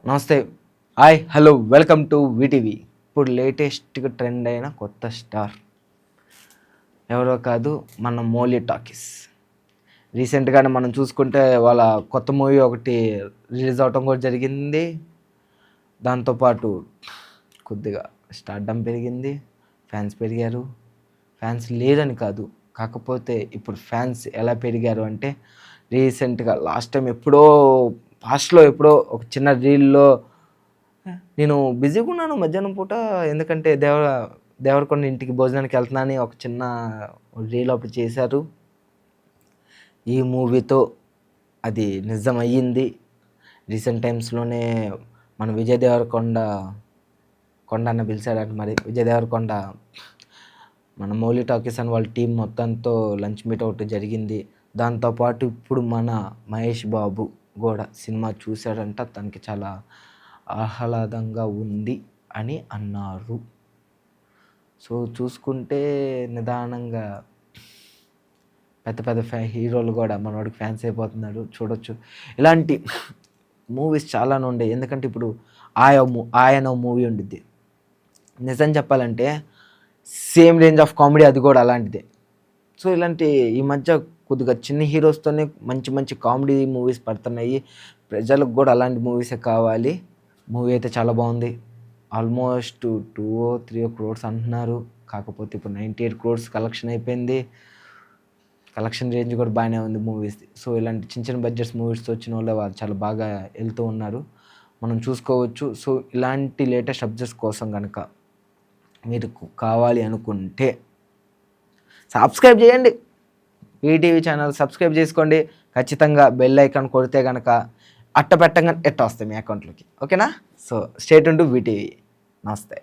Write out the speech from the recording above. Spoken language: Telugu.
నమస్తే. Hi, hello, welcome to VTV. ఇప్పుడు లేటెస్ట్గా ట్రెండ్ అయిన కొత్త స్టార్ ఎవరో కాదు, మన మౌలి టాకీస్. రీసెంట్గానే మనం చూసుకుంటే వాళ్ళ కొత్త మూవీ ఒకటి రిలీజ్ అవటం కూడా జరిగింది. దాంతోపాటు కొద్దిగా స్టార్డమ్ పెరిగింది, ఫ్యాన్స్ పెరిగారు. ఫ్యాన్స్ లేరని కాదు, కాకపోతే ఇప్పుడు ఫ్యాన్స్ ఎలా పెరిగారు అంటే రీసెంట్గా లాస్ట్ టైం ఎప్పుడో పాస్ట్లో ఎప్పుడో ఒక చిన్న రీల్లో నేను బిజీగా ఉన్నాను మధ్యాహ్నం పూట, ఎందుకంటే దేవరకొండ ఇంటికి భోజనానికి వెళ్తున్నానని ఒక చిన్న రీల్ ఒకటి చేశారు. ఈ మూవీతో అది నిజం అయ్యింది. రీసెంట్ టైమ్స్లోనే మన విజయ్ దేవరకొండ అన్న పిలిచారంట. మరి విజయ్ దేవరకొండ మన మౌలి టాకీస్ అని వాళ్ళ టీం మొత్తంతో లంచ్ మీట్ ఒకటి జరిగింది. దాంతోపాటు ఇప్పుడు మన మహేష్ బాబు కూడా సినిమా చూశాడంట, తనకి చాలా ఆహ్లాదంగా ఉంది అని అన్నారు. సో చూసుకుంటే నిదానంగా పెద్ద పెద్ద హీరోలు కూడా మనవాడికి ఫ్యాన్స్ అయిపోతున్నారు. చూడొచ్చు, ఇలాంటి మూవీస్ చాలానే ఉండే. ఎందుకంటే ఇప్పుడు ఆయన మూవీ ఉండిద్ది, నిజం చెప్పాలంటే సేమ్ రేంజ్ ఆఫ్ కామెడీ అది కూడా అలాంటిదే. సో ఇలాంటి ఈ మధ్య కొద్దిగా చిన్న హీరోస్తోనే మంచి మంచి కామెడీ మూవీస్ పడుతున్నాయి. ప్రజలకు కూడా అలాంటి మూవీసే కావాలి. మూవీ అయితే చాలా బాగుంది. ఆల్మోస్ట్ 2-3 crores అంటున్నారు. కాకపోతే ఇప్పుడు 98 crores కలెక్షన్ అయిపోయింది. కలెక్షన్ రేంజ్ కూడా బాగానే ఉంది మూవీస్ది. సో ఇలాంటి చిన్న చిన్న బడ్జెట్స్ మూవీస్తో వచ్చిన వాళ్ళు చాలా బాగా వెళ్తూ ఉన్నారు, మనం చూసుకోవచ్చు. సో ఇలాంటి లేటెస్ట్ అప్డేట్స్ కోసం కనుక మీరు కావాలి అనుకుంటే సబ్స్క్రైబ్ చేయండి. ఈటీవీ ఛానల్ సబ్స్క్రైబ్ చేసుకోండి. ఖచ్చితంగా బెల్ ఐకాన్ కొడితే కనుక పెట్టంగానే వస్తాయి మీ అకౌంట్లోకి. ఓకేనా? So stay tune to VTV. నమస్తే.